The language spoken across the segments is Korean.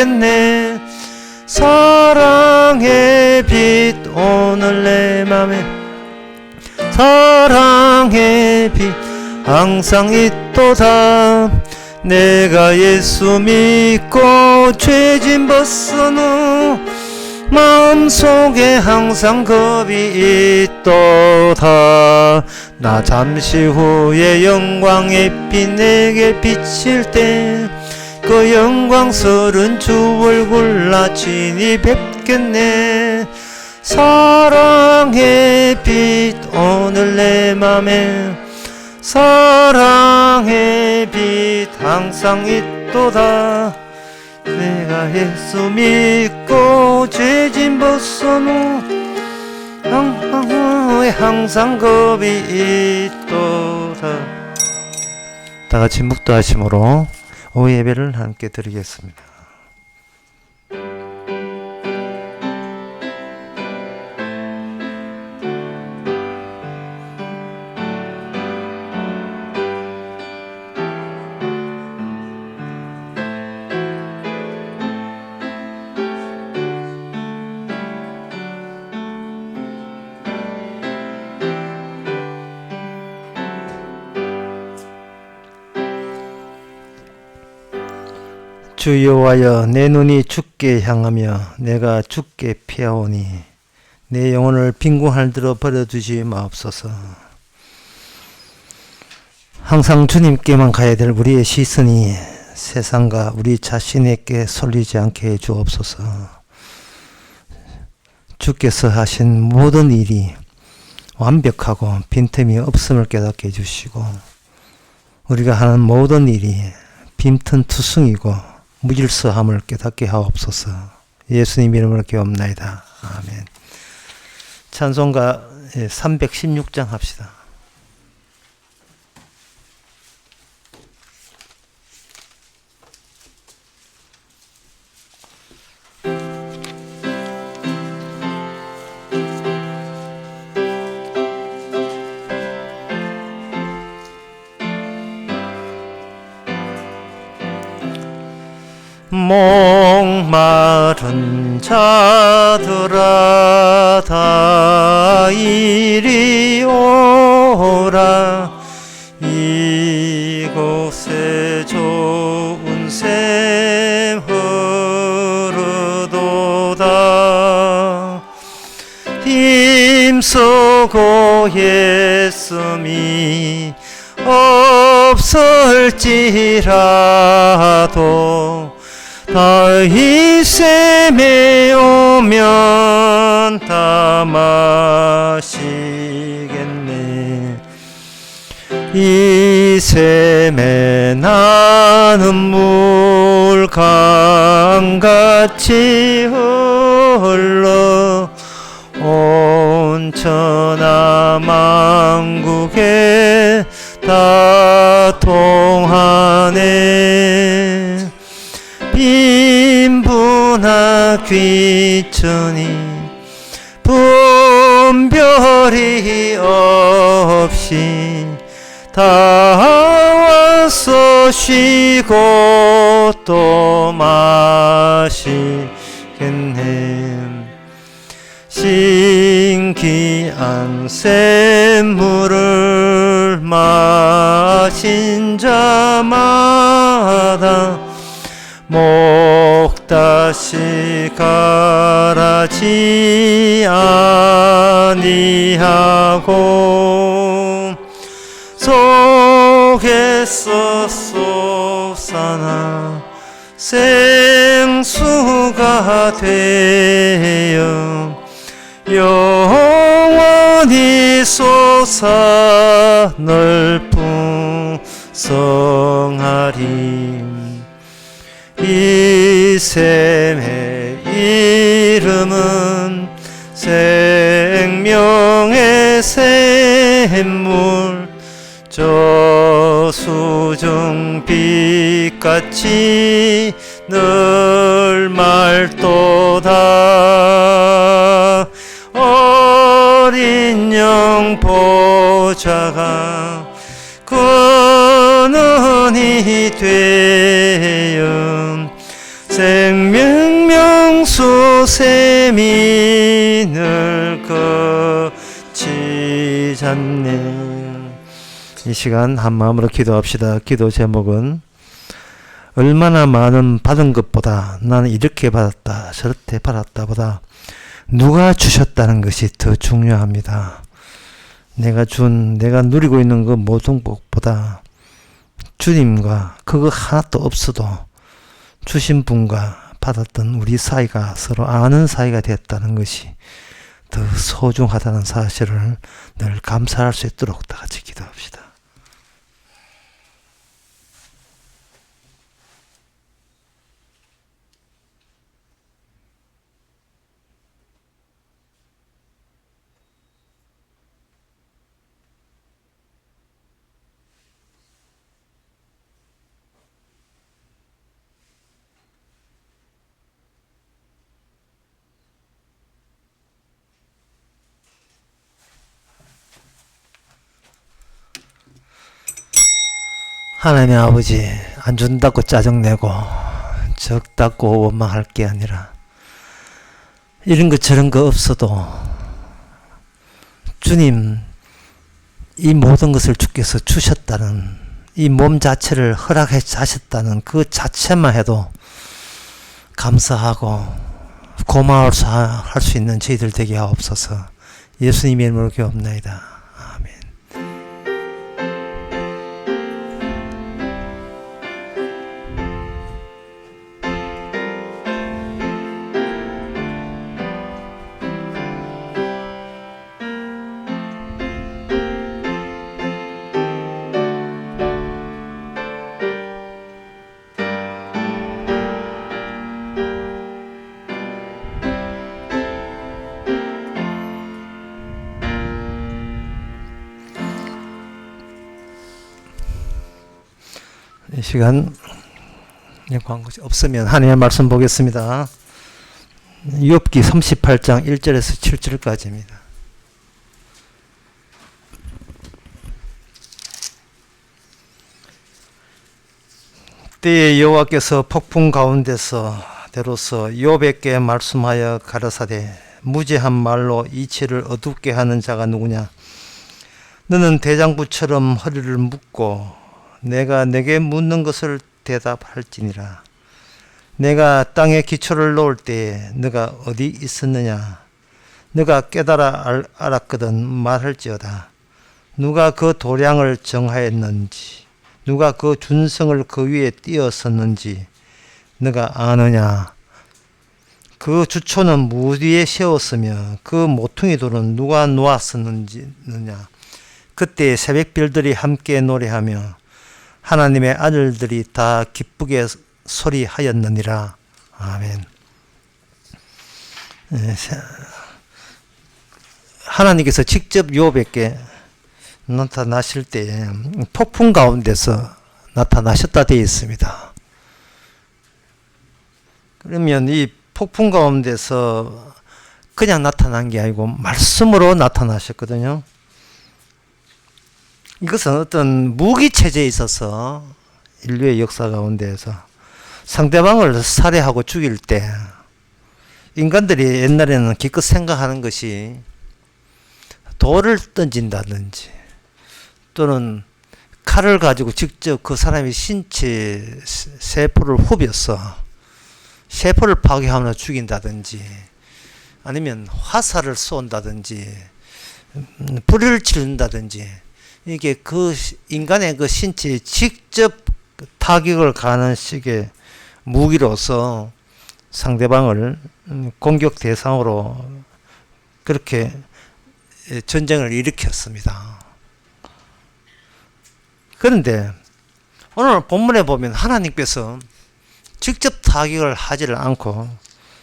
뵙겠네. 사랑의 빛 오늘 내 맘에 사랑의 빛 항상 있도다. 내가 예수 믿고 죄짐 벗은 후 마음속에 항상 겁이 있도다. 나 잠시 후에 영광의 빛 내게 비칠 때 그 영광스런 주 얼굴 나 친히 뵙겠네. 사랑의 빛 오늘 내 맘에 사랑의 빛 항상 있도다. 내가 예수 믿고 죄짐 벗은 후 항상 겁이 있도다. 다같이 묵도하심으로 오후 예배를 함께 드리겠습니다. 주 여호와여, 내 눈이 주께 향하며 내가 주께 피하오니 내 영혼을 빈궁할 들어 버려두지 마옵소서. 항상 주님께만 가야 될 우리의 시선이 세상과 우리 자신에게 쏠리지 않게 해 주옵소서. 주께서 하신 모든 일이 완벽하고 빈틈이 없음을 깨닫게 해주시고 우리가 하는 모든 일이 빈틈투성이고 무질서함을 깨닫게 하옵소서. 예수님 이름으로 기도합나이다. 아멘. 찬송가 316장 합시다. 목마른 자들아 다 이리 오라. 이곳에 좋은 샘 흐르도다. 힘쓰고 예수님이 없을지라도 이 샘에 오면 다 마시겠네. 이 샘에 나는 물강같이 흘러 온 천하만국에 다 통하네. 빈부나 귀천이 분별이 없이 다 와서 쉬고 또 마시겠네. 신기한 샘물을 마신 자마다 목 다시 가라지 아니하고 속에서 솟아나 생수가 되어 영원히 솟아 넓은 성하리. 이 샘의 이름은 생명의 샘물, 저수정 빛같이 늘 맑도다. 어린 양 보좌가 근원이 되어 생명 홍수샘이 늘 거치잖네. 이 시간 한 마음으로 기도합시다. 기도 제목은 얼마나 많은 받은 것보다 나는 이렇게 받았다 저렇게 받았다 보다 누가 주셨다는 것이 더 중요합니다. 내가 누리고 있는 그 모든 것보다 주님과 그거 하나도 없어도 주신 분과 받았던 우리 사이가 서로 아는 사이가 됐다는 것이 더 소중하다는 사실을 늘 감사할 수 있도록 다 같이 기도합시다. 하나님 아버지, 안 준다고 짜증내고 적다고 원망할 게 아니라 이런 거 저런 거 없어도 주님 이 모든 것을 주께서 주셨다는 이 몸 자체를 허락해 주셨다는 그 자체만 해도 감사하고 고마워서 할 수 있는 저희들 되게 하옵소서. 예수님의 이름으로 기도합나이다. 이 시간 광고 없으면 하나님의 말씀 보겠습니다. 욥기 38장 1절에서 7절까지입니다. 때에 여호와께서 폭풍 가운데서 대로서 욥에게 말씀하여 가라사대 무죄한 말로 이치를 어둡게 하는 자가 누구냐? 너는 대장부처럼 허리를 묶고 내가 내게 묻는 것을 대답할지니라. 내가 땅에 기초를 놓을 때에 너가 어디 있었느냐? 너가 깨달아 알았거든 말할지어다. 누가 그 도량을 정하였는지 누가 그 준성을 그 위에 띄었었는지 너가 아느냐? 그 주초는 무 위에 세웠으며 그 모퉁이 돌은 누가 놓았었느냐? 그때 새벽별들이 함께 노래하며 하나님의 아들들이 다 기쁘게 소리하였느니라. 아멘. 하나님께서 직접 욥에게 나타나실 때에 폭풍 가운데서 나타나셨다 되어 있습니다. 그러면 이 폭풍 가운데서 그냥 나타난 게 아니고 말씀으로 나타나셨거든요. 이것은 어떤 무기체제에 있어서 인류의 역사 가운데에서 상대방을 살해하고 죽일 때 인간들이 옛날에는 기껏 생각하는 것이 돌을 던진다든지 또는 칼을 가지고 직접 그 사람의 신체 세포를 후벼서 세포를 파괴하거나 죽인다든지 아니면 화살을 쏜다든지 불을 지른다든지 이게 그 인간의 그 신체에 직접 타격을 가하는 식의 무기로서 상대방을 공격 대상으로 그렇게 전쟁을 일으켰습니다. 그런데 오늘 본문에 보면 하나님께서 직접 타격을 하지를 않고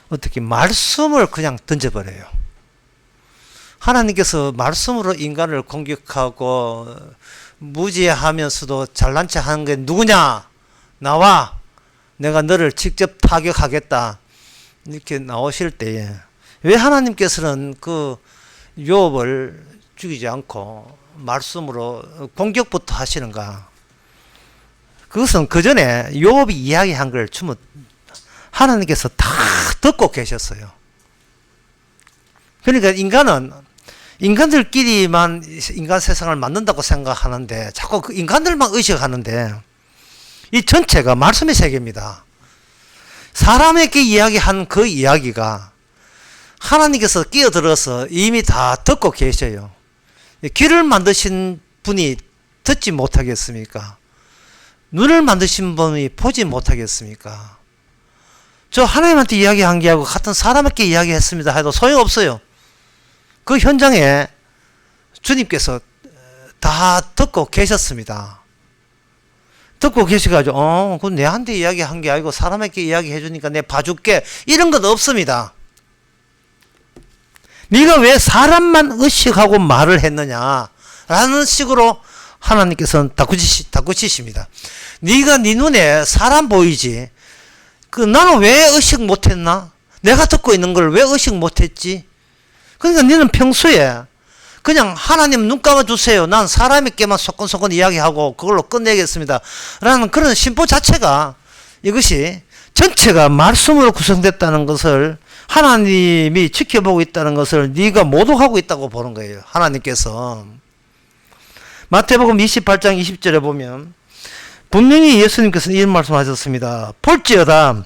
어떻게 말씀을 그냥 던져버려요. 하나님께서 말씀으로 인간을 공격하고 무지하면서도 잘난 체 하는 게 누구냐? 나와! 내가 너를 직접 타격하겠다. 이렇게 나오실 때에 왜 하나님께서는 그 욥을 죽이지 않고 말씀으로 공격부터 하시는가? 그것은 그 전에 욥이 이야기한 걸 하나님께서 다 듣고 계셨어요. 그러니까 인간들끼리만 인간 세상을 만든다고 생각하는데 자꾸 그 인간들만 의식하는데 이 전체가 말씀의 세계입니다. 사람에게 이야기한 그 이야기가 하나님께서 끼어들어서 이미 다 듣고 계셔요. 귀를 만드신 분이 듣지 못하겠습니까? 눈을 만드신 분이 보지 못하겠습니까? 저 하나님한테 이야기한 게하고 같은 사람에게 이야기했습니다 해도 소용없어요. 그 현장에 주님께서 다 듣고 계셨습니다. 듣고 계셔가지고 그건 내한테 이야기한 게 아니고 사람에게 이야기해 주니까 내가 봐줄게 이런 건 없습니다. 네가 왜 사람만 의식하고 말을 했느냐 라는 식으로 하나님께서는 다꾸치십니다. 네가 네 눈에 사람 보이지? 나는 왜 의식 못했나? 내가 듣고 있는 걸 왜 의식 못했지? 그러니까 너는 평소에 그냥 하나님 눈 감아주세요. 난 사람에게만 소건소건 이야기하고 그걸로 끝내겠습니다. 라는 그런 심보 자체가 이것이 전체가 말씀으로 구성됐다는 것을 하나님이 지켜보고 있다는 것을 네가 모독하고 있다고 보는 거예요. 하나님께서. 마태복음 28장 20절에 보면 분명히 예수님께서 이런 말씀하셨습니다. 볼지어다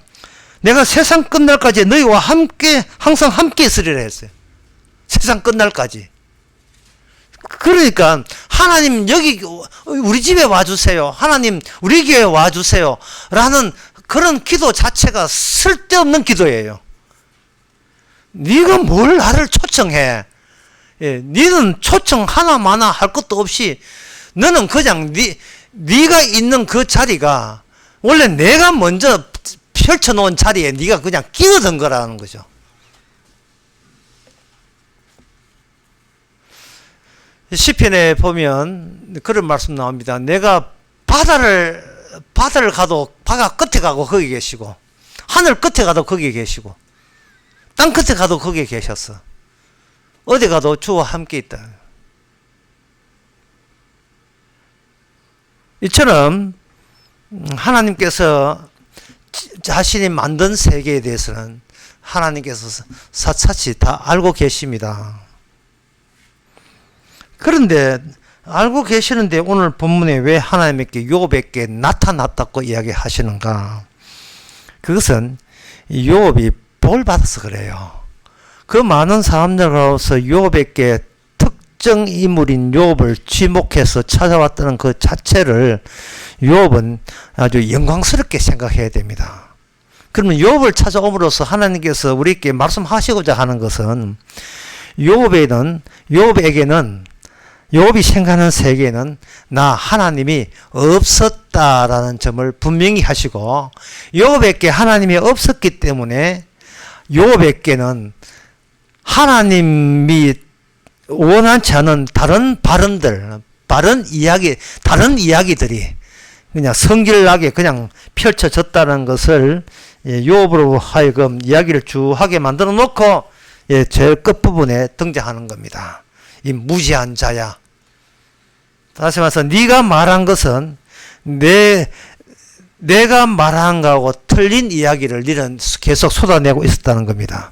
내가 세상 끝날까지 너희와 함께 항상 함께 있으리라 했어요. 세상 끝날까지. 그러니까 하나님 여기 우리 집에 와주세요. 하나님 우리 교회에 와주세요. 라는 그런 기도 자체가 쓸데없는 기도예요. 네가 뭘 나를 초청해. 네는 초청 하나마나 할 것도 없이 너는 그냥 네가 있는 그 자리가 원래 내가 먼저 펼쳐놓은 자리에 네가 그냥 끼어든 거라는 거죠. 시편에 보면 그런 말씀 나옵니다. 내가 바다를 가도 바다 끝에 가고 거기 계시고 하늘 끝에 가도 거기 계시고 땅 끝에 가도 거기 계셨어. 어디 가도 주와 함께 있다. 이처럼 하나님께서 자신이 만든 세계에 대해서는 하나님께서 사차치 다 알고 계십니다. 그런데 알고 계시는데 오늘 본문에 왜 하나님께 욥에게 나타났다고 이야기하시는가? 그것은 욥이 볼 받아서 그래요. 그 많은 사람들 가운데서 욥에게 특정 인물인 욥을 지목해서 찾아왔다는 그 자체를 욥은 아주 영광스럽게 생각해야 됩니다. 그러면 욥을 찾아옴으로써 하나님께서 우리에게 말씀하시고자 하는 것은 욥에게는 욥이 생각하는 세계에는 나 하나님이 없었다라는 점을 분명히 하시고 욥에게 하나님이 없었기 때문에 욥에게는 하나님이 원하지 않은 다른 발언들, 다른 이야기들이 그냥 성질나게 그냥 펼쳐졌다는 것을 욥으로 하여금 이야기를 쭉 하게 만들어 놓고 제일 끝부분에 등장하는 겁니다. 이 무지한 자야. 다시 말해서 네가 말한 것은 내가 말한 거하고 틀린 이야기를 너는 계속 쏟아내고 있었다는 겁니다.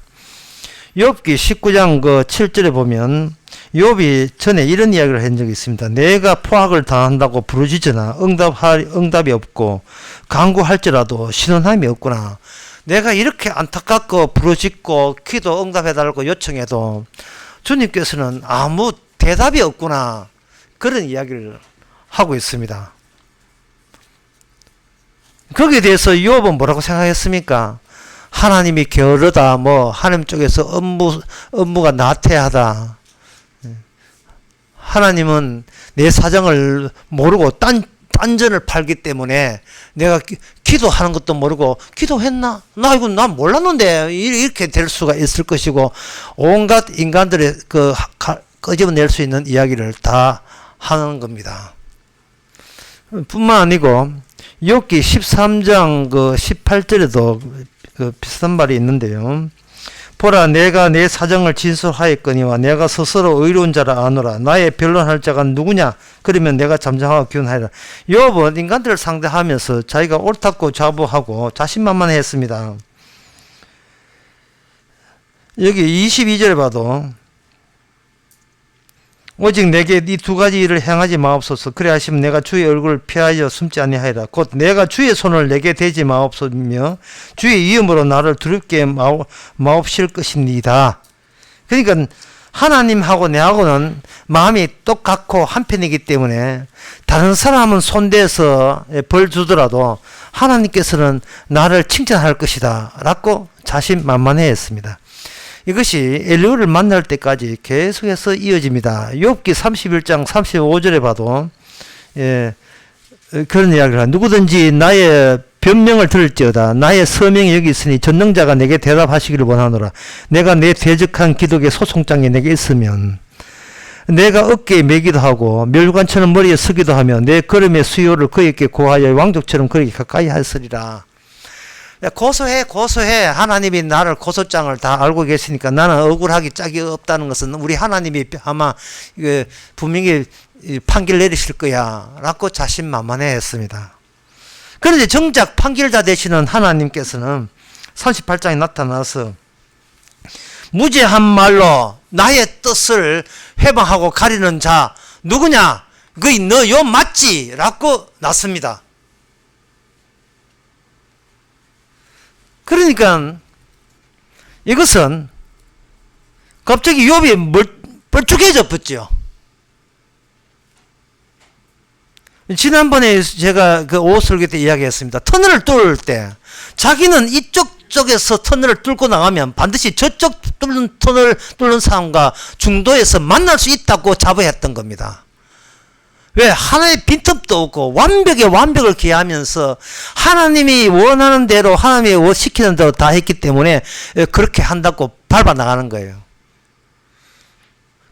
욥기 19장 그 7절에 보면 욥이 전에 이런 이야기를 한 적이 있습니다. 내가 포악을 당한다고 부르짖으나 응답이 없고 간구할지라도 신원함이 없구나. 내가 이렇게 안타깝고 부르짖고 기도 응답해달라고 요청해도 주님께서는 아무 대답이 없구나. 그런 이야기를 하고 있습니다. 거기에 대해서 욥은 뭐라고 생각했습니까? 하나님이 게으르다, 하나님 쪽에서 업무가 나태하다. 하나님은 내 사정을 모르고 딴전을 팔기 때문에 내가 기도하는 것도 모르고 기도했나? 난 몰랐는데 이렇게 될 수가 있을 것이고 온갖 인간들의 끄집어낼 수 있는 이야기를 다 하는 겁니다. 뿐만 아니고 욥기 13장 18절에도 비슷한 말이 있는데요. 보라 내가 내 사정을 진술하였거니와 내가 스스로 의로운 자라 아노라. 나의 변론할 자가 누구냐? 그러면 내가 잠잠하고 기운하리라. 욥은 인간들을 상대하면서 자기가 옳다고 자부하고 자신만만했습니다. 여기 22절에 봐도 오직 내게 이 두 가지 일을 행하지 마옵소서. 그래 하시면 내가 주의 얼굴을 피하여 숨지 아니하리라. 곧 내가 주의 손을 내게 대지 마옵소며 주의 이름으로 나를 두렵게 마옵실 것입니다. 그러니까 하나님하고 내하고는 마음이 똑같고 한편이기 때문에 다른 사람은 손대서 벌 주더라도 하나님께서는 나를 칭찬할 것이다 라고 자신만만해 했습니다. 이것이 엘리후를 만날 때까지 계속해서 이어집니다. 욥기 31장 35절에 봐도 그런 이야기를 합니다. 누구든지 나의 변명을 들을지어다. 나의 서명이 여기 있으니 전능자가 내게 대답하시기를 원하노라. 내가 내 대적한 기독의 소송장이 내게 있으면 내가 어깨에 매기도 하고 멸관처럼 머리에 서기도 하며 내 걸음의 수요를 그에게 고하여 왕족처럼 그에게 가까이 하였으리라. 고소해. 하나님이 나를 고소장을 다 알고 계시니까 나는 억울하기 짝이 없다는 것은 우리 하나님이 아마 분명히 판결 내리실 거야 라고 자신만만해 했습니다. 그런데 정작 판결자 되시는 하나님께서는 38장에 나타나서 무죄한 말로 나의 뜻을 회방하고 가리는 자 누구냐? 그이 너 요 맞지? 라고 났습니다. 그러니까 이것은 갑자기 욥이 뻘쭉해져 붙죠. 지난번에 제가 그 오설교 때 이야기했습니다. 터널을 뚫을 때 자기는 이쪽에서 터널을 뚫고 나가면 반드시 저쪽 터널 뚫는 사람과 중도에서 만날 수 있다고 자부했던 겁니다. 왜? 하나의 빈틈도 없고 완벽에 완벽을 기하면서 하나님이 원하는 대로 하나님이 시키는 대로 다 했기 때문에 그렇게 한다고 밟아 나가는 거예요.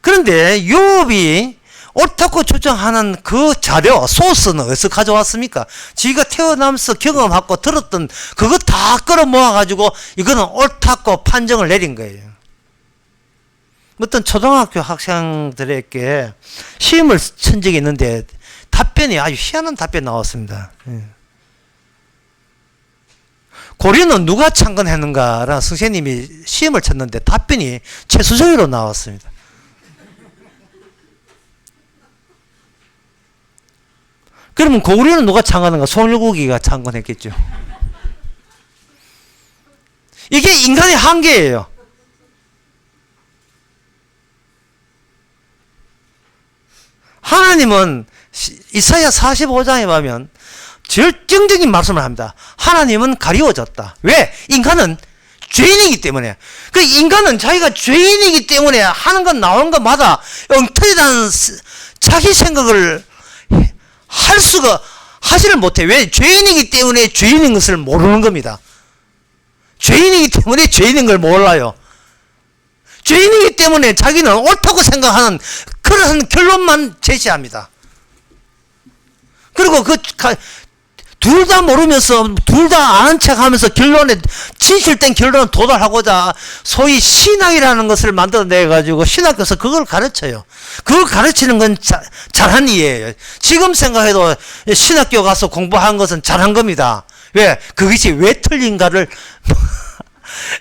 그런데 욥이 옳다고 주장하는 그 자료, 소스는 어디서 가져왔습니까? 지가 태어나면서 경험하고 들었던 그거 다 끌어모아가지고 이거는 옳다고 판정을 내린 거예요. 어떤 초등학교 학생들에게 시험을 친 적이 있는데 답변이 아주 희한한 답변이 나왔습니다. 고려는 누가 창건했는가라는 선생님이 시험을 쳤는데 답변이 최수정이로 나왔습니다. 그러면 고구려는 누가 창건한가? 송일국이가 창건했겠죠. 이게 인간의 한계예요. 하나님은 이사야 45장에 보면 결정적인 말씀을 합니다. 하나님은 가리워졌다. 왜? 인간은 죄인이기 때문에. 그 인간은 자기가 죄인이기 때문에 하는 건 나오는 것마다 엉터리다는 자기 생각을 하지를 못해. 왜? 죄인이기 때문에 죄인인 것을 모르는 겁니다. 죄인이기 때문에 죄인인 걸 몰라요. 죄인이기 때문에 자기는 옳다고 생각하는 그런 결론만 제시합니다. 그리고 둘 다 모르면서 둘 다 아는 척 하면서 결론에 진실된 결론에 도달하고자 소위 신학이라는 것을 만들어내가지고 신학교에서 그걸 가르쳐요. 그걸 가르치는 건 잘한 일이에요. 지금 생각해도 신학교 가서 공부한 것은 잘한 겁니다. 왜? 그것이 왜 틀린가를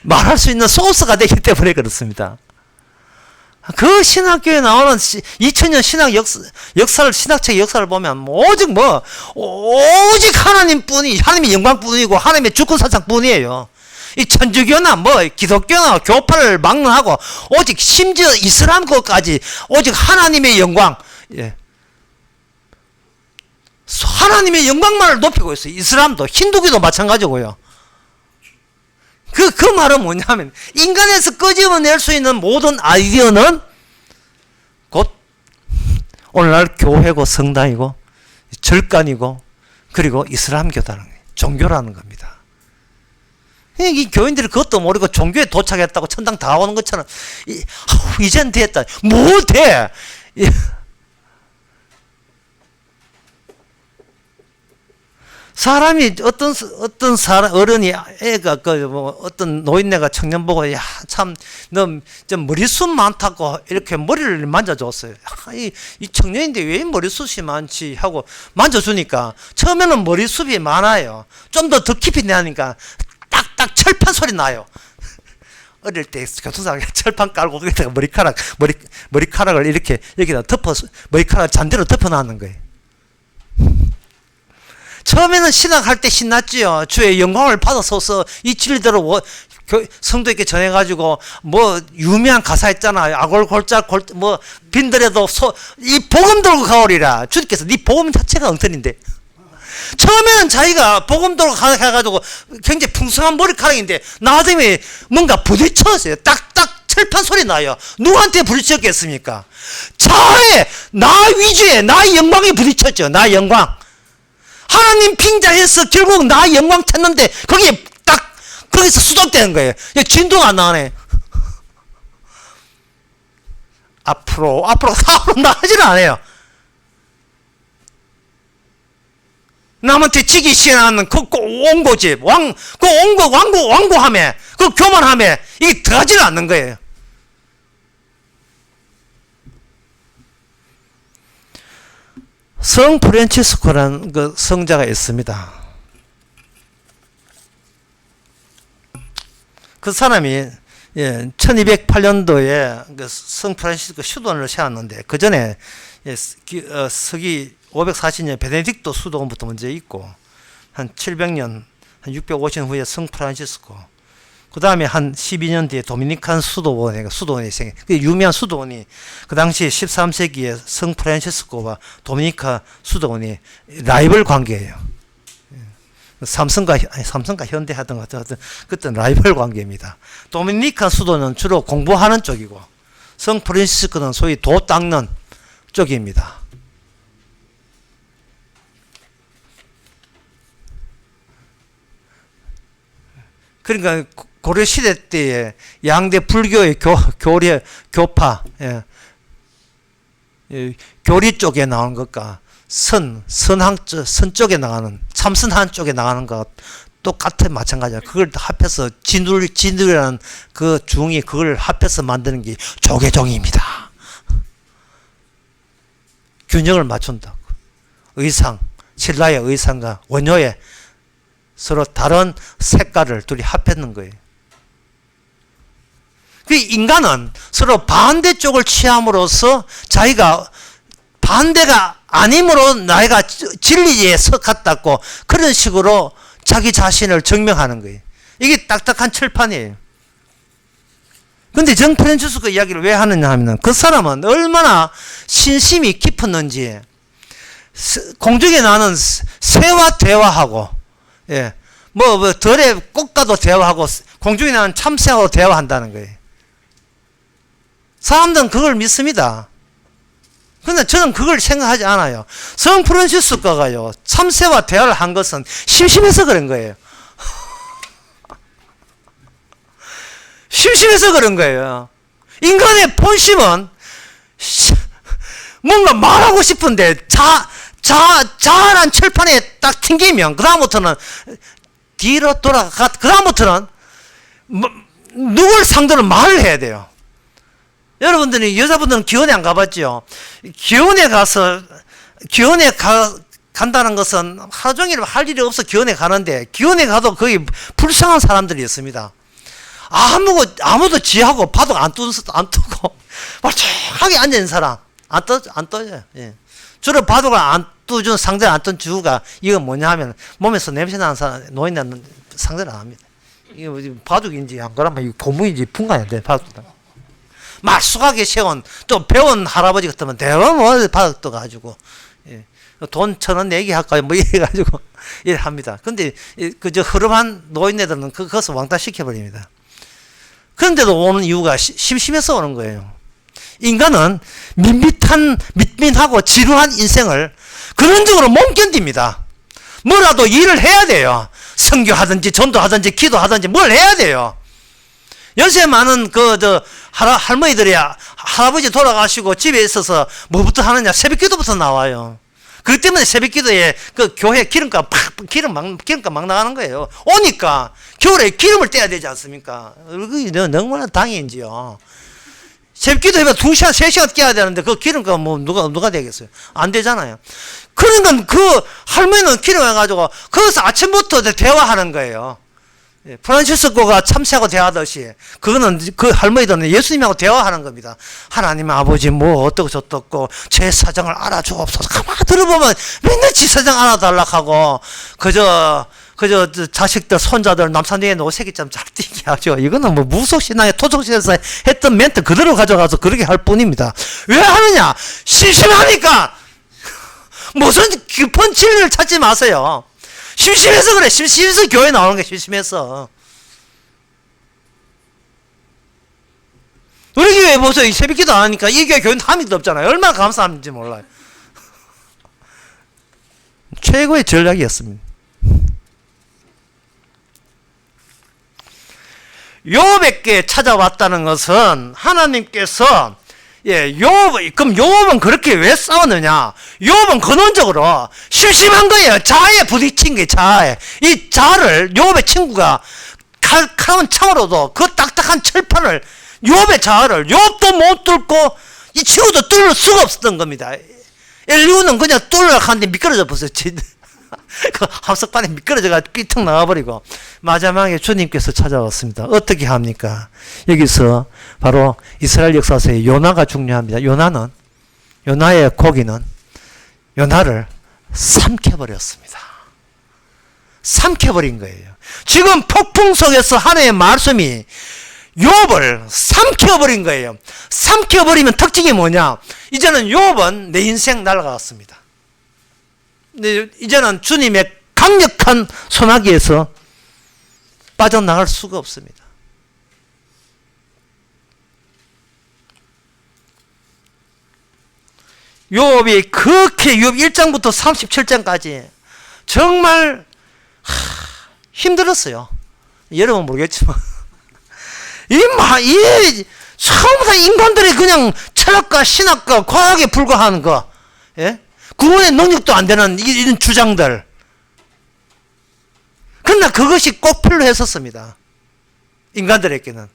말할 수 있는 소스가 되기 때문에 그렇습니다. 그 신학교에 나오는 2000년 신학 역사를, 신학책 역사를 보면, 오직 하나님의 영광뿐이고, 하나님의 주권사상뿐이에요. 이 천주교나 기독교나 교파를 막론하고, 오직 심지어 이슬람 것까지, 오직 하나님의 영광, 하나님의 영광만을 높이고 있어요. 이슬람도, 힌두교도 마찬가지고요. 그 말은 뭐냐면, 인간에서 끄집어낼 수 있는 모든 아이디어는 곧 오늘날 교회고 성당이고 절간이고 그리고 이슬람교다라는 거예요. 종교라는 겁니다. 이 교인들이 그것도 모르고 종교에 도착했다고 천당 다 오는 것처럼 이젠 됐다. 뭐 돼? 사람이 어떤 사람 어른이 애가 어떤 노인네가 청년 보고 야 참 너 좀 머리숱 많다고 이렇게 머리를 만져줬어요. 이 청년인데 왜 머리숱이 많지 하고 만져주니까 처음에는 머리숱이 많아요. 좀 더 깊이 내니까 딱딱 철판 소리 나요. 어릴 때 교통사고 철판 깔고 거기다가 머리카락을 이렇게 여기다 머리카락을 잔디로 덮어놨는 거예요. 처음에는 신학할 때 신났지요. 주의 영광을 받아서서 이 진리대로 성도에게 전해가지고 뭐 유명한 가사 있잖아요. 아골골짝 뭐 빈들에도 이 복음 들고 가오리라. 주님께서 네 복음 자체가 엉터리인데. 처음에는 자기가 복음 들고 가가지고 굉장히 풍성한 머리카락인데 나중에 뭔가 부딪혔어요. 딱딱 철판 소리 나요. 누구한테 부딪혔겠습니까? 자아에 나 위주에 나의 영광이 부딪혔죠. 나의 영광. 하나님 빙자해서 결국 나 영광 찾는데 거기에 딱 거기서 수독되는 거예요. 진도가 안 나가네. 앞으로 나가지는 않아요. 남한테 지기 시행하는 그 원고집 왕고함에 그 교만함에 이게 들어가지는 않는 거예요. 성 프란치스코라는 그 성자가 있습니다. 그 사람이 1208년도에 그 성 프란치스코 수도원을 세웠는데 그 전에 서기 540년 베네딕토 수도원부터 먼저 있고 한 700년 한 650년 후에 성 프란치스코 그 다음에 한 12년 뒤에 도미니칸 수도원이 생겨. 그 유명한 수도원이 그 당시 13세기에 성 프란치스코와 도미니카 수도원이 라이벌 관계예요. 삼성과 현대 하던 것 같은 그때 라이벌 관계입니다. 도미니카 수도는 주로 공부하는 쪽이고 성 프란치스코는 소위 도 닦는 쪽입니다. 그러니까 고려시대 때에 양대 불교의 교파, 교리 쪽에 나오는 것과 선 쪽에 나가는, 참선한 쪽에 나가는 것 똑같은 마찬가지야. 그걸 합해서 진둘이라는 그 중이 그걸 합해서 만드는 게 조계종입니다. 균형을 맞춘다고. 의상, 신라의 의상과 원효의 서로 다른 색깔을 둘이 합했는 거예요. 그 인간은 서로 반대쪽을 취함으로써 자기가 반대가 아님으로 나이가 진리에 서갔다고 그런 식으로 자기 자신을 증명하는 거예요. 이게 딱딱한 철판이에요. 근데 정 프란치스코 이야기를 왜 하느냐 하면 그 사람은 얼마나 신심이 깊었는지 공중에 나는 새와 대화하고 들의 꽃과도 대화하고 공중에 나는 참새하고 대화한다는 거예요. 사람들은 그걸 믿습니다. 근데 저는 그걸 생각하지 않아요. 성 프란치스코가요, 참새와 대화를 한 것은 심심해서 그런 거예요. 심심해서 그런 거예요. 인간의 본심은 뭔가 말하고 싶은데 자아란 철판에 딱 튕기면 그다음부터는 뒤로 그다음부터는 누굴 상대로 말을 해야 돼요. 여러분들이 여자분들은 기원에 안 가봤죠? 기원에 간다는 것은 하루 종일 할 일이 없어 기원에 가는데 기원에 가도 거의 불쌍한 사람들이 있습니다. 아무도 지하고 바둑 안 뜨고 멀쩡하게 앉아있는 사람 안 떠요. 예. 주로 바둑을 안 뜨준 상대를 안 뜬 주가 이건 뭐냐 하면 몸에서 냄새 나는 사람 노인은 상대를 안 합니다. 이게 바둑인지 안 그러면 이거 고무인지 분간인데 바둑. 말쑥하게 세운 또 배운 할아버지 같으면 대부분 바둑 떠가지고 돈 1,000원 내기 할까요? 뭐 이래가지고 이래 합니다. 근데 그저 흐름한 노인네들은 그것을 왕따 시켜버립니다. 그런데도 오는 이유가 심심해서 오는 거예요. 인간은 밋밋하고 지루한 인생을 근원적으로 못 견딥니다. 뭐라도 일을 해야 돼요. 선교하든지 전도하든지 기도하든지 뭘 해야 돼요. 연세 많은 할머니들이 할아버지 돌아가시고 집에 있어서 뭐부터 하느냐? 새벽기도부터 나와요. 그렇기 때문에 새벽기도에 그 교회 기름값 막 나가는 거예요. 오니까 겨울에 기름을 떼야 되지 않습니까? 너무나 당연지요. 새벽기도 해봐 2시간, 3시간 깨야 되는데 그 기름값 뭐 누가 되겠어요? 안 되잖아요. 그러니까 그 할머니는 기름 해가지고 거기서 아침부터 대화하는 거예요. 프란치스코가 참새하고 대화하듯이 그거는 그 할머니들은 예수님하고 대화하는 겁니다. 하나님 아버지 뭐 어떻고 저떻고 제 사정을 알아주옵소서. 가만히 들어보면 맨날 지 사정 알아달라고 하고 그저 자식들 손자들 남산동에 노새끼처럼 잘 뛰게 하죠. 이거는 뭐 무속신앙의 토속신앙에서 했던 멘트 그대로 가져가서 그렇게 할 뿐입니다. 왜 하느냐? 심심하니까. 무슨 깊은 진리를 찾지 마세요. 심심해서 그래. 심심해서 교회 나오는 게 심심해서. 우리 교회 보세요. 새벽기도 안 하니까 이 교회는 함이 없잖아요. 얼마나 감사한지 몰라요. 최고의 전략이었습니다. 욥에게 찾아왔다는 것은 하나님께서 그럼 욥은 그렇게 왜 싸웠느냐? 욥은 근원적으로 심심한 거예요. 자아에 부딪힌 게 자아에. 이 자아를 욥의 친구가 칼은 창으로도 그 딱딱한 철판을 욥의 자아를 욥도 못 뚫고 이 친구도 뚫을 수가 없었던 겁니다. 엘리후는 그냥 뚫으려고 하는데 미끄러져 버렸어요. 그 합석판에 미끄러져가 삐통 나와버리고 마지막에 주님께서 찾아왔습니다. 어떻게 합니까? 여기서 바로 이스라엘 역사서에 요나가 중요합니다. 요나의 고기는 요나를 삼켜버렸습니다. 삼켜버린 거예요. 지금 폭풍 속에서 하나님의 말씀이 욥을 삼켜버린 거예요. 삼켜버리면 특징이 뭐냐? 이제는 욥은 내 인생 날아갔습니다. 이제는 주님의 강력한 소나기에서 빠져나갈 수가 없습니다. 욥이 그렇게 욥 1장부터 37장까지 정말 힘들었어요. 여러분 모르겠지만 처음부터 인간들이 그냥 철학과 신학과 과학에 불과한 거, 구원의 능력도 안 되는 이런 주장들. 그러나 그것이 꼭 필요했었습니다. 인간들에게는.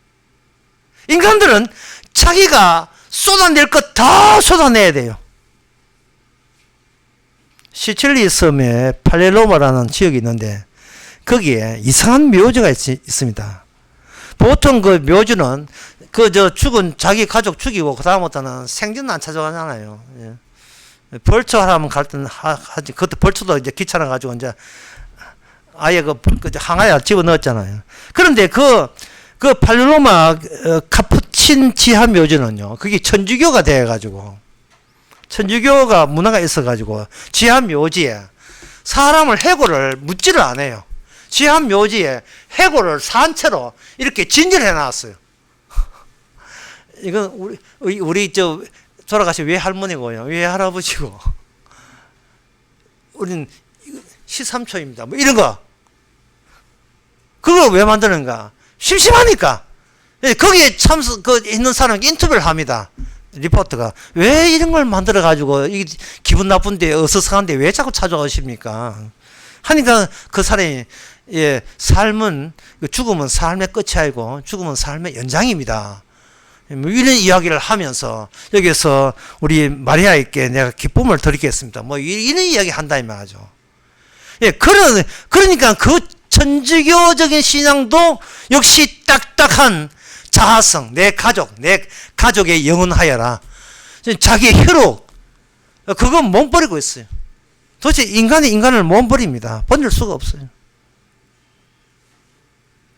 인간들은 자기가 쏟아낼 것 다 쏟아내야 돼요. 시칠리 섬에 팔레로마라는 지역이 있는데 거기에 이상한 묘지가 있습니다. 보통 그 묘지는 죽은 자기 가족 죽이고 그 다음부터는 생전 안 찾아가잖아요. 벌초 하라면 갈 때는 하지. 그때 벌초도 이제 귀찮아 가지고 이제 아예 그 항아에 집어 넣었잖아요. 그런데 그 팔레로마 카푸친 지하 묘지는요, 그게 천주교가 돼 가지고 천주교가 문화가 있어 가지고 지하 묘지에 사람을 해골을 묻지를 않아요. 지하 묘지에 해골을 산채로 이렇게 진열해 놨어요. 이건 우리 돌아가신 외할머니고요, 외할아버지고, 우리는 시삼촌입니다. 뭐 이런 거. 그걸 왜 만드는가? 심심하니까. 거기에 있는 사람 인터뷰를 합니다. 리포터가. 왜 이런 걸 만들어가지고, 기분 나쁜데, 어수선한데 왜 자꾸 찾아오십니까? 하니까 그 사람이, 삶은, 죽음은 삶의 끝이 아니고, 죽음은 삶의 연장입니다. 이런 이야기를 하면서 여기서 우리 마리아에게 내가 기쁨을 드리겠습니다. 뭐 이런 이야기 한다 이 말이죠. 그러니까 그 천주교적인 신앙도 역시 딱딱한 자아성, 내 가족의 영원하여라. 자기의 혈육, 그건 못 버리고 있어요. 도대체 인간을 못 버립니다. 번질 수가 없어요.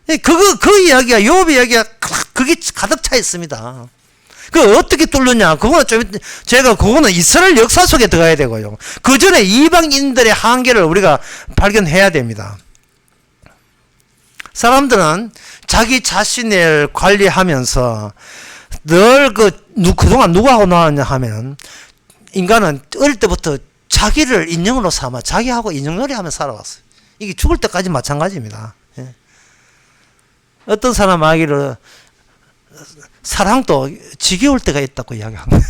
그 이야기가, 욥의 이야기가 그게 가득 차 있습니다. 그 어떻게 뚫느냐? 그거는 이스라엘 역사 속에 들어가야 되고요. 그 전에 이방인들의 한계를 우리가 발견해야 됩니다. 사람들은 자기 자신을 관리하면서 늘 그동안 누구하고 놀았냐 하면, 인간은 어릴 때부터 자기를 인형으로 삼아 자기하고 인형놀이 하며 살아왔어요. 이게 죽을 때까지 마찬가지입니다. 어떤 사람 말기를 사랑도 지겨울 때가 있다고 이야기합니다.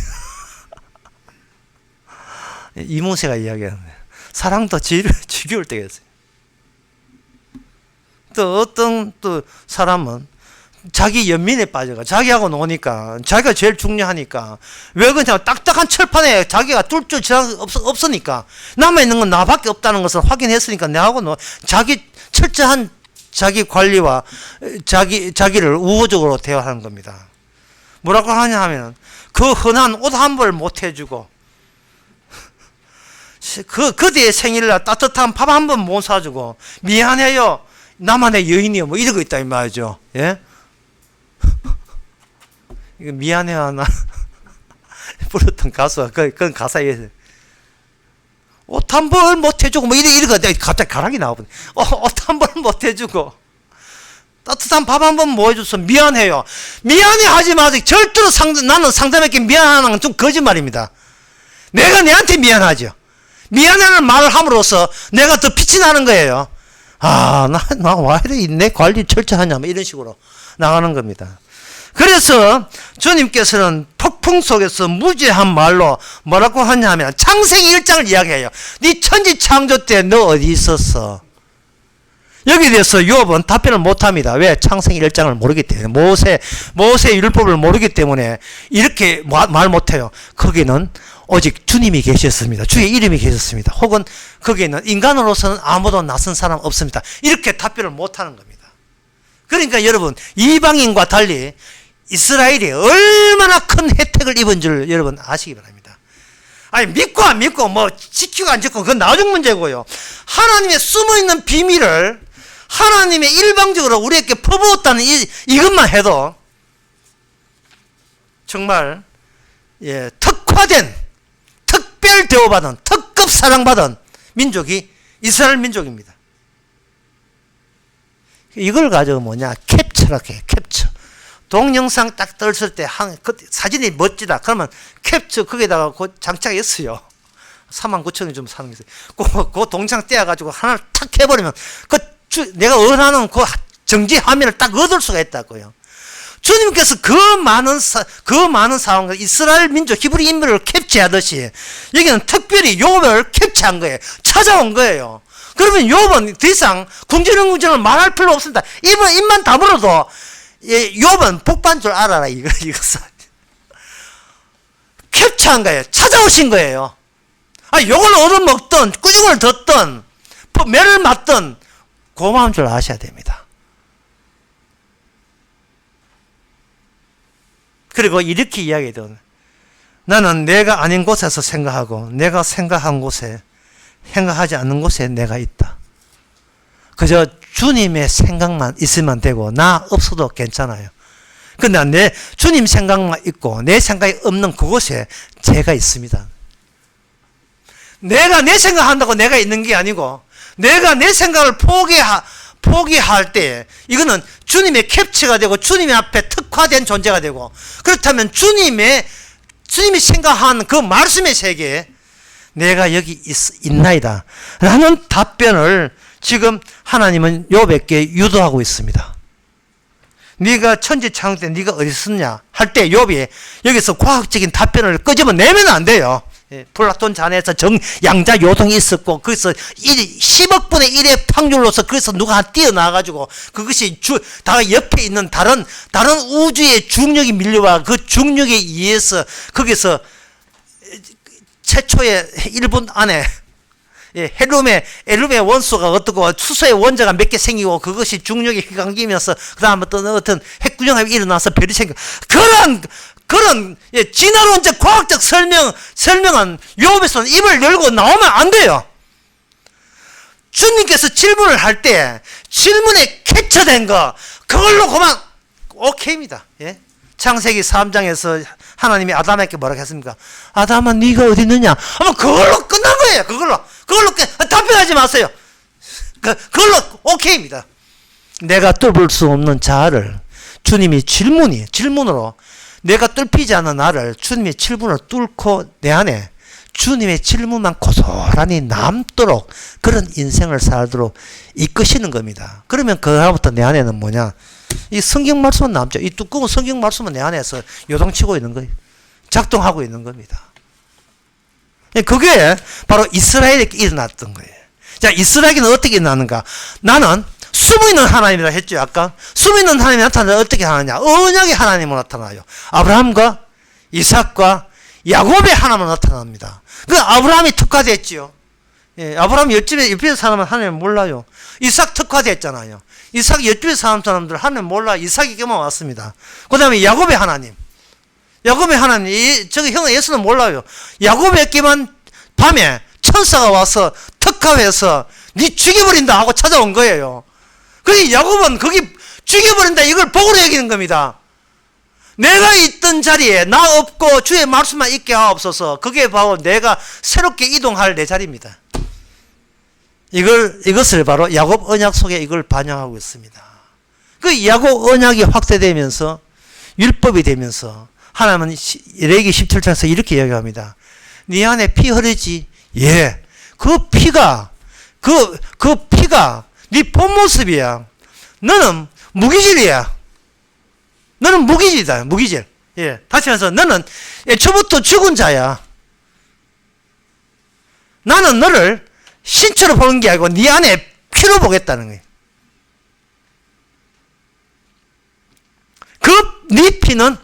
이문세가 이야기하는데 사랑도 지겨울 때가 있어요. 또 어떤 사람은 자기 연민에 빠져가 자기하고 노니까 자기가 제일 중요하니까 왜 그냥 딱딱한 철판에 자기가 뚫을 지장 없으니까 남아있는 건 나밖에 없다는 것을 확인했으니까 내하고 자기 철저한 자기 관리와 자기를 우호적으로 대화하는 겁니다. 뭐라고 하냐 하면 그 흔한 옷 한 벌 못 해주고 그대의 생일날 따뜻한 밥 한 번 못 사주고 미안해요 나만의 여인이요 뭐 이러고 있다 이 말이죠. 예? 이거 미안해요 나 부르던 가수가 그건 가사에 옷 한 벌 못 해주고 뭐 이러고 갑자기 가락이 나오거든. 옷 한 벌 못 해주고 따뜻한 밥 한 번 못 해줘서 미안해요. 미안해 하지 마세요. 절대로 나는 상대방에게 미안하는 건 좀 거짓말입니다. 내가 내한테 미안하죠. 미안하는 말을 함으로써 내가 더 빛이 나는 거예요. 나 왜 이래 내 관리 철저하냐 뭐 이런 식으로 나가는 겁니다. 그래서 주님께서는 폭풍 속에서 무지한 말로 뭐라고 하냐 하면 창세기 1장을 이야기해요. 네 천지 창조 때 너 어디 있었어? 여기에 대해서 욥은 답변을 못합니다. 왜? 창세기 1장을 모르기 때문에 모세의 율법을 모르기 때문에 이렇게 말 못해요. 거기는 오직 주님이 계셨습니다. 주의 이름이 계셨습니다. 혹은 거기에는 인간으로서는 아무도 낯선 사람 없습니다. 이렇게 답변을 못하는 겁니다. 그러니까 여러분 이방인과 달리 이스라엘이 얼마나 큰 혜택을 입은 줄 여러분 아시기 바랍니다. 아니 믿고 안 믿고 뭐 지키고 안 지키고 그건 나중 문제고요. 하나님의 숨어있는 비밀을 하나님의 일방적으로 우리에게 퍼부었다는 이것만 해도 정말 특화된 특별 대우받은 특급 사랑받은 민족이 이스라엘 민족입니다. 이걸 가지고 뭐냐 캡처라고 해요. 캡처. 동영상 딱 떴을 때 그 사진이 멋지다. 그러면 캡처 거기다가 장착했어요. 49,000원이 좀 사는 게 있어요. 그 동영상 떼어가지고 하나를 탁 해버리면 내가 원하는 그 정지 화면을 딱 얻을 수가 있다고요. 주님께서 그 많은 상황을 이스라엘 민족 히브리 인물을 캡처하듯이 여기는 특별히 욥을 캡처한 거예요. 찾아온 거예요. 그러면 욥은 더 이상 궁지렁궁지렁 말할 필요 없습니다. 입만 다물어도 욥은 복받은 줄 알아라 이것은 캡처한 거예요. 찾아오신 거예요. 욕을 얻어먹든 꾸중을 듣든 매를 맞든 고마운 줄 아셔야 됩니다. 그리고 이렇게 이야기해도 나는 내가 아닌 곳에서 생각하고 내가 생각한 곳에 생각하지 않는 곳에 내가 있다. 그저 주님의 생각만 있으면 되고 나 없어도 괜찮아요. 근데 내 주님 생각만 있고 내 생각이 없는 그곳에 제가 있습니다. 내가 내 생각한다고 내가 있는 게 아니고 내가 내 생각을 포기할 때 이거는 주님의 캡처가 되고 주님의 앞에 특화된 존재가 되고 그렇다면 주님이 생각한 그 말씀의 세계에 내가 여기 있나이다 라는 답변을 지금 하나님은 욥에게 유도하고 있습니다. 네가 천지 창조 때 네가 어디 있었냐 할 때 욥이 여기서 과학적인 답변을 끄집어내면 안 돼요. 플라톤 잔에서 양자 요동이 있었고 거기서 10억 분의 1의 확률로서 그래서 누가 뛰어나가지고 그것이 다 옆에 있는 다른 우주의 중력이 밀려와 그 중력에 의해서 거기서 최초의 1분 안에 헬륨의 원소가 어떻고 수소의 원자가 몇 개 생기고 그것이 중력에 휘감기면서 그 다음에 또 어떤 핵균형이 일어나서 별이 생겨 그런 진화론적 과학적 설명은 욥에서는 입을 열고 나오면 안 돼요. 주님께서 질문을 할 때 질문에 캡처된 거 그걸로 그만 오케이입니다. 창세기 3장에서 하나님이 아담에게 뭐라고 했습니까? 아담아 네가 어디 있느냐? 아마 그걸로 끝난 거예요. 그걸로 답변하지 마세요. 그걸로 오케이입니다. 내가 뚫을 수 없는 자아를 주님이 질문으로 내가 뚫히지 않은 나를 주님의 질문을 뚫고 내 안에 주님의 질문만 고스란히 남도록 그런 인생을 살도록 이끄시는 겁니다. 그러면 그 다음부터 내 안에는 뭐냐? 이 성경 말씀은 남죠. 이 두꺼운 성경 말씀은 내 안에서 요동치고 있는 거예요. 작동하고 있는 겁니다. 그게 바로 이스라엘에게 일어났던 거예요. 자, 이스라엘에게는 어떻게 일어나는가? 나는 숨어있는 하나님이라 했죠. 아까 숨어있는 하나님이 나타나면 어떻게 하느냐? 언약의 하나님으로 나타나요. 아브라함과 이삭과 야곱의 하나님으로 나타납니다. 그 아브라함이 특화됐지요. 아브라함이 옆집에 사는 하나님을 몰라요. 이삭 특화됐잖아요. 이삭 옆집에 사는 사람들 하나님 몰라. 이삭에게만 왔습니다. 그 다음에 야곱의 하나님. 야곱의 하나님, 저기 형은 예수는 몰라요. 야곱에게만 밤에 천사가 와서 특화해서 니 죽여버린다 하고 찾아온 거예요. 그러니 야곱은 거기 죽여버린다 이걸 복으로 여기는 겁니다. 내가 있던 자리에 나 없고 주의 말씀만 있게 하옵소서. 그게 바로 내가 새롭게 이동할 내 자리입니다. 이것을 바로 야곱 언약 속에 이걸 반영하고 있습니다. 그 야곱 언약이 확대되면서 율법이 되면서 하나님은 레위기 17장에서 이렇게 이야기합니다. 네 안에 피 흐르지? 예. 그 피가 네 본 모습이야. 너는 무기질이야. 너는 무기질이다. 무기질. 예. 다시 말해서 너는 애초부터 죽은 자야. 나는 너를 신체로 보는 게 아니고 네 안에 피로 보겠다는 거예요. 네 피는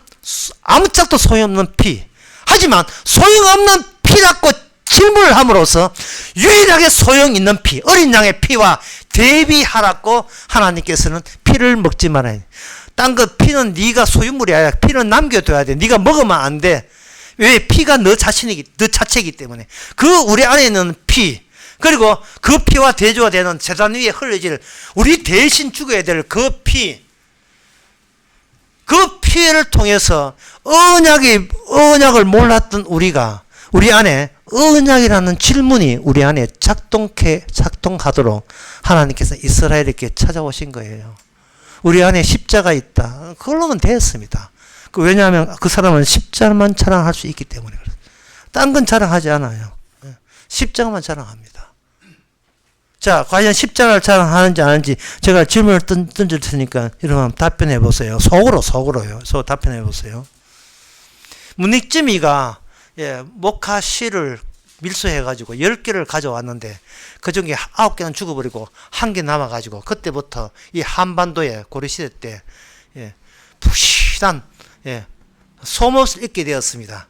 아무짝도 소용없는 피. 하지만 소용없는 피라고 질문을 함으로써 유일하게 소용 있는 피, 어린 양의 피와 대비하라고 하나님께서는 피를 먹지 말아야 돼. 딴 거 피는 네가 소유물이 아니라 피는 남겨둬야 돼. 네가 먹으면 안 돼. 왜? 피가 너 자체이기 때문에. 그 우리 안에 있는 피, 그리고 그 피와 대조가 되는 제단 위에 흘러질 우리 대신 죽어야 될 그 피, 그 피를 통해서 언약을 몰랐던 우리 안에 언약이라는 질문이 우리 안에 작동하도록 하나님께서 이스라엘에게 찾아오신 거예요. 우리 안에 십자가 있다. 그걸로는 됐습니다. 왜냐하면 그 사람은 십자가만 자랑할 수 있기 때문에 그래요. 딴 건 자랑하지 않아요. 십자가만 자랑합니다. 자, 과연 십자가를 자랑하는지 안 하는지 제가 질문을 던질 테니까 여러분 답변해 보세요. 속으로요. 답변해 보세요. 문익점이가 목화 씨를 밀수해가지고 10개를 가져왔는데 그 중에 9개는 죽어버리고 1개 남아가지고 그때부터 이 한반도의 고려시대 때 부실한 소못을 잊게 되었습니다.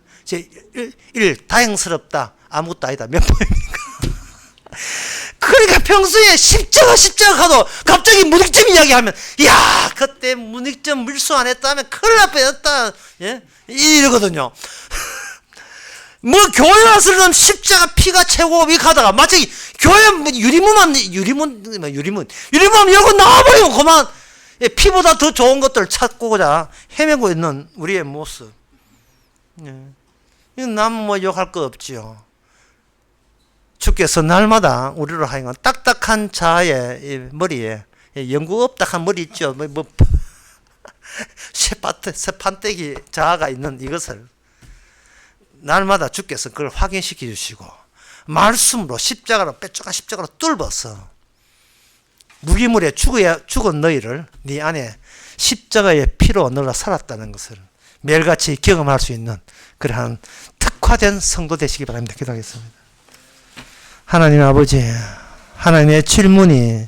1. 다행스럽다. 아무것도 아니다. 몇 번입니까? 그러니까 평소에 십자가 가도 갑자기 문익점 이야기하면 야 그때 문익점 밀수 안 했다면 큰일 날 뻔했다. 이러거든요. 뭐 교회 와서는 십자가 피가 최고 가다가 마치 교회 유리문 열고 나와버리고 그만 피보다 더 좋은 것들을 찾고자 헤매고 있는 우리의 모습. 이건 남은 뭐 욕할 거 없지요. 주께서 날마다 우리로 하여금 딱딱한 자의 머리에 영구 없딱한 머리 있죠. 새판때기 자아가 있는 이것을 날마다 주께서 그걸 확인시켜 주시고 말씀으로 십자가로 뚫어서 무기물에 죽은 너희를 네 안에 십자가의 피로 너가 살았다는 것을 매일같이 경험할 수 있는 그러한 특화된 성도 되시기 바랍니다. 기도하겠습니다. 하나님 아버지, 하나님의 질문이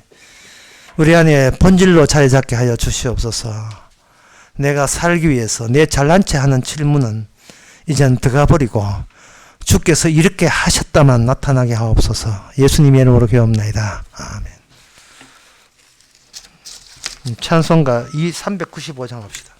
우리 안에 본질로 자리 잡게 하여 주시옵소서. 내가 살기 위해서 내 잘난 체 하는 질문은 이젠 들어가버리고 주께서 이렇게 하셨다만 나타나게 하옵소서. 예수님의 이름으로 기도합니다. 아멘. 찬송가 395장 합시다.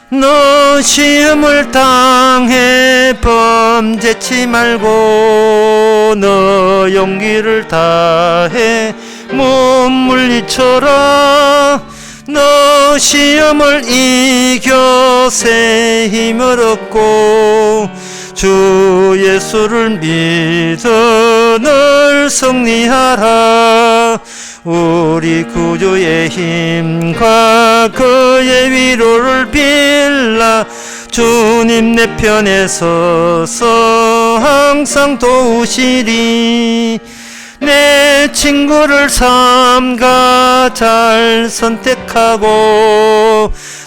너 시험을 당해 범죄치 말고 너 용기를 다해 못 물리쳐라. 너 시험을 이겨 새 힘을 얻고 주 예수를 믿어 널 승리하라. 우리 구주의 힘과 그의 위로를 빌라. 주님 내 편에 서서 항상 도우시리. 내 친구를 삼가 잘 선택하고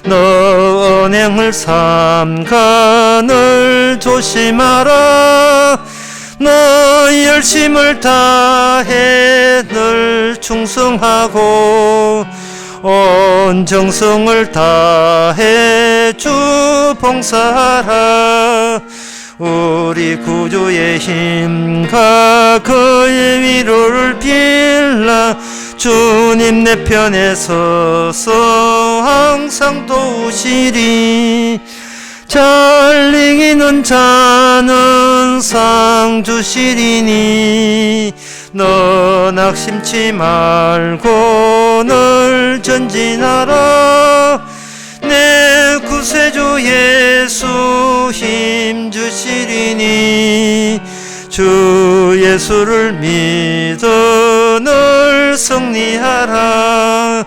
너 언행을 삼가 늘 조심하라. 너 열심을 다해 늘 충성하고 온 정성을 다해 주 봉사하라. 우리 구주의 힘과 그의 위로를 빌라. 주님 내 편에 서서 항상 도우시리. 잘 이기는 자는 상 주시리니 너 낙심치 말고 늘 전진하라. 내 구세주 예수 힘 주시리니 주 예수를 믿어 늘 승리하라.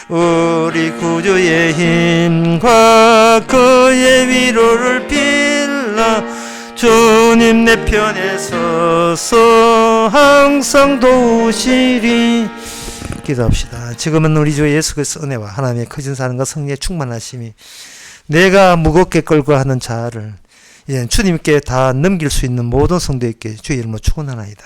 우리 구주의 힘과 그의 위로를 빌라. 주님 내 편에 서서 항상 도우시리. 기도합시다. 지금은 우리 주 예수 그리스도 은혜와 하나님의 크신 사랑과 성령의 충만하심이 내가 무겁게 끌고 하는 자를 이제 주님께 다 넘길 수 있는 모든 성도에게 주의 이름으로 축원하나이다.